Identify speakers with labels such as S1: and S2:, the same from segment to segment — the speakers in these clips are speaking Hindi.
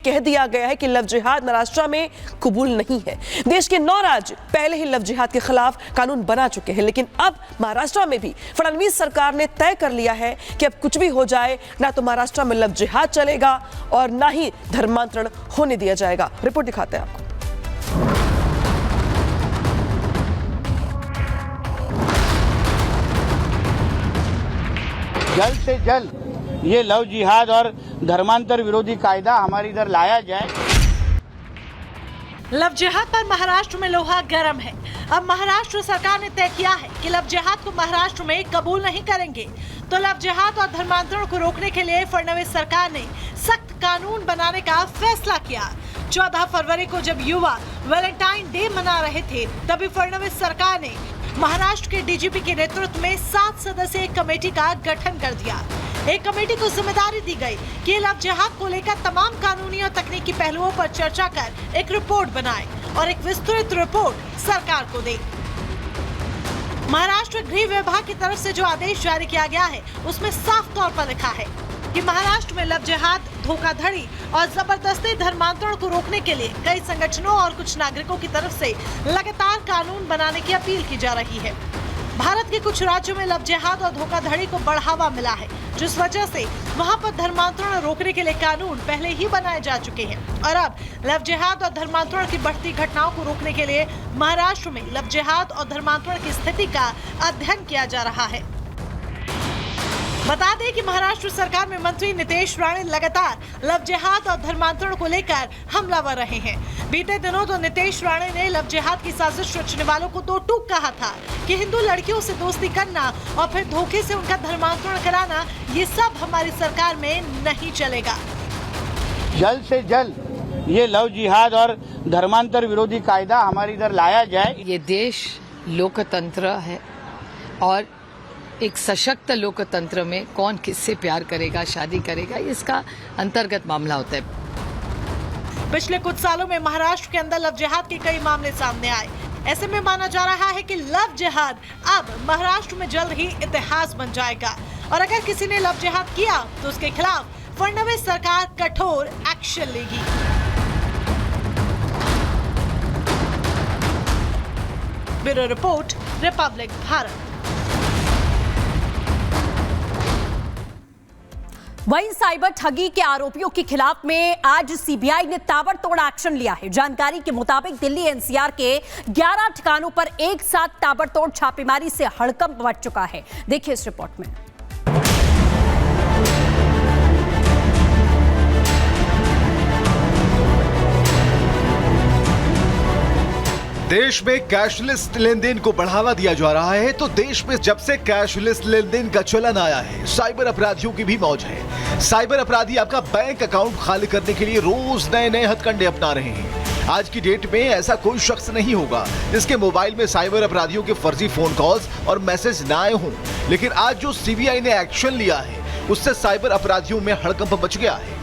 S1: कह दिया गया है कि लव जिहाद महाराष्ट्र में कबूल नहीं है। देश के 9 राज्य पहले ही लव जिहाद के खिलाफ कानून बना चुके हैं, लेकिन अब महाराष्ट्र में भी फडणवीस सरकार ने तय कर लिया है कि अब कुछ भी हो जाए, ना तो महाराष्ट्र में लव जिहाद चलेगा और ना ही धर्मांतरण होने दिया जाएगा। रिपोर्ट दिखाते हैं आपको।
S2: जल्द से जल्द ये लव जिहाद और धर्मांतर विरोधी कायदा हमारे इधर लाया जाए।
S3: लव जिहाद पर महाराष्ट्र में लोहा गर्म है। अब महाराष्ट्र सरकार ने तय किया है कि लव जिहाद को महाराष्ट्र में कबूल नहीं करेंगे। तो लव जिहाद और धर्मांतरण को रोकने के लिए फडणवीस सरकार ने सख्त कानून बनाने का फैसला किया। 14 फरवरी को जब युवा वैलेंटाइन डे मना रहे थे, तभी फडणवीस सरकार ने महाराष्ट्र के डीजीपी के नेतृत्व में 7 सदस्यीय कमेटी का गठन कर दिया। एक कमेटी को जिम्मेदारी दी गई कि लव जिहाद को लेकर तमाम कानूनी और तकनीकी पहलुओं पर चर्चा कर एक रिपोर्ट बनाए और एक विस्तृत रिपोर्ट सरकार को दे। महाराष्ट्र गृह विभाग की तरफ से जो आदेश जारी किया गया है, उसमें साफ तौर पर लिखा है कि महाराष्ट्र में लव जिहाद, धोखाधड़ी और जबरदस्ती धर्मांतरण को रोकने के लिए कई संगठनों और कुछ नागरिकों की तरफ से लगातार कानून बनाने की अपील की जा रही है। भारत के कुछ राज्यों में लव जिहाद और धोखाधड़ी को बढ़ावा मिला है, जिस वजह से वहां पर धर्मांतरण रोकने के लिए कानून पहले ही बनाए जा चुके हैं और अब लव जिहाद और धर्मांतरण की बढ़ती घटनाओं को रोकने के लिए महाराष्ट्र में लव जिहाद और धर्मांतरण की स्थिति का अध्ययन किया जा रहा है। बता दें कि महाराष्ट्र सरकार में मंत्री नितेश राणे लगातार लव जिहाद और धर्मांतरण को लेकर हमलावर रहे हैं। बीते दिनों तो नितेश राणे ने लव जिहाद की साजिश रचने वालों को 2 टूक कहा था कि हिंदू लड़कियों से दोस्ती करना और फिर धोखे से उनका धर्मांतरण कराना, ये सब हमारी सरकार में नहीं चलेगा।
S2: जल्द से जल्द ये लव जिहाद और धर्मांतर विरोधी कायदा हमारे इधर लाया जाए।
S4: ये देश लोकतंत्र है और एक सशक्त लोकतंत्र में कौन किससे प्यार करेगा, शादी करेगा, इसका अंतर्गत मामला होता है।
S3: पिछले कुछ सालों में महाराष्ट्र के अंदर लव जिहाद के कई मामले सामने आए। ऐसे में माना जा रहा है कि लव जिहाद अब महाराष्ट्र में जल्द ही इतिहास बन जाएगा और अगर किसी ने लव जिहाद किया तो उसके खिलाफ फडणवीस सरकार कठोर एक्शन लेगी। Bureau report, Republic Bharat.
S5: वहीं साइबर ठगी के आरोपियों के खिलाफ में आज सीबीआई ने ताबड़तोड़ एक्शन लिया है। जानकारी के मुताबिक दिल्ली एनसीआर के 11 ठिकानों पर एक साथ ताबड़तोड़ छापेमारी से हड़कंप मच चुका है। देखिए इस रिपोर्ट में।
S6: देश में कैशलेस लेन देन को बढ़ावा दिया जा रहा है, तो देश में जब से कैशलेस लेन देन का चलन आया है, साइबर अपराधियों की भी मौज है। साइबर अपराधी आपका बैंक अकाउंट खाली करने के लिए रोज नए नए हथकंडे अपना रहे हैं। आज की डेट में ऐसा कोई शख्स नहीं होगा जिसके मोबाइल में साइबर अपराधियों के फर्जी फोन कॉल्स और मैसेज न आए हों। लेकिन आज जो सीबीआई ने एक्शन लिया है, उससे साइबर अपराधियों में हड़कंप मच गया है।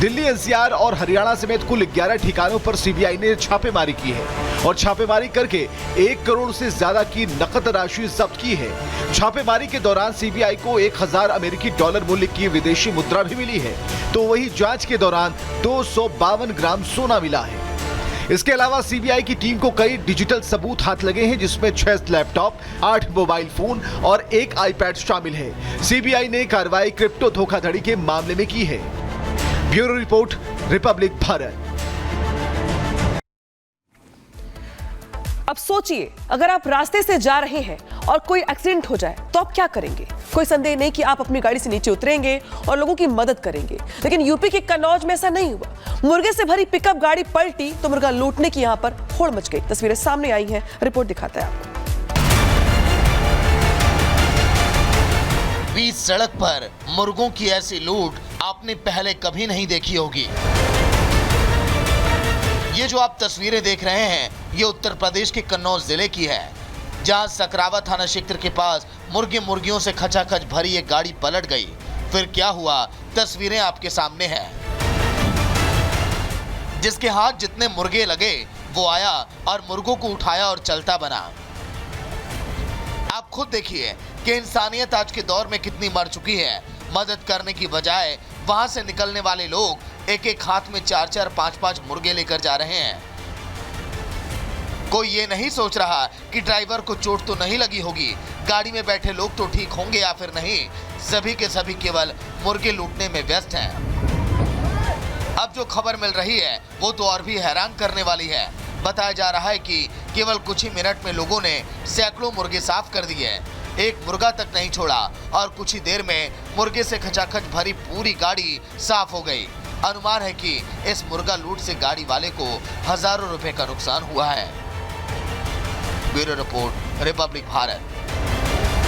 S6: दिल्ली एनसीआर और हरियाणा समेत कुल 11 ठिकानों पर सीबीआई ने छापेमारी की है और छापेमारी करके 1 करोड़ से ज्यादा की नकद राशि जब्त की है। छापेमारी के दौरान सीबीआई को 1000 अमेरिकी डॉलर मूल्य की विदेशी मुद्रा भी मिली है, तो वही जांच के दौरान 252 ग्राम सोना मिला है। इसके अलावा सीबीआई की टीम को कई डिजिटल सबूत हाथ लगे हैं, जिसमें 6 लैपटॉप, 8 मोबाइल फोन और 1 आईपैड शामिल है। सीबीआई ने कार्रवाई क्रिप्टो धोखाधड़ी के मामले में की है। Bureau report, Republic Bharat.
S1: अब सोचिए, अगर आप रास्ते से जा रहे हैं और कोई एक्सीडेंट हो जाए तो आप क्या करेंगे? कोई संदेह नहीं कि आप अपनी गाड़ी से नीचे उतरेंगे और लोगों की मदद करेंगे। लेकिन यूपी के कन्नौज में ऐसा नहीं हुआ। मुर्गे से भरी पिकअप गाड़ी पलटी तो मुर्गा लूटने की यहां पर होड़ मच गई। तस्वीरें सामने आई हैं, रिपोर्ट दिखाता है आपको।
S7: बीच सड़क पर मुर्गों की ऐसी लूट आपने पहले कभी नहीं देखी होगी। ये जो आप तस्वीरें देख रहे हैं, ये उत्तर प्रदेश के कन्नौज जिले की है, जहां सकरावा थाना क्षेत्र के पास मुर्गियों से खचाखच भरी एक गाड़ी पलट गई। फिर क्या हुआ, तस्वीरें आपके सामने हैं। जिसके हाथ जितने मुर्गे लगे वो आया और मुर्गों को उठाया और चलता बना। आप खुद देखिए कि इंसानियत आज के दौर में कितनी मर चुकी है। मदद करने की बजाय वहां से निकलने वाले लोग एक एक हाथ में 4-4, 5-5 मुर्गे लेकर जा रहे हैं। कोई ये नहीं सोच रहा कि ड्राइवर को चोट तो नहीं लगी होगी, गाड़ी में बैठे लोग तो ठीक होंगे या फिर नहीं। सभी के सभी केवल मुर्गे लूटने में व्यस्त हैं। अब जो खबर मिल रही है वो तो और भी हैरान करने वाली है। बताया जा रहा है कि केवल कुछ ही मिनट में लोगों ने सैकड़ों मुर्गे साफ कर दिए। एक मुर्गा तक नहीं छोड़ा और कुछ ही देर में मुर्गे से खचाखच भरी पूरी गाड़ी साफ हो गई। अनुमान है कि इस मुर्गा लूट से गाड़ी वाले को हजारों रुपए का नुकसान हुआ है। Bureau report, Republic Bharat.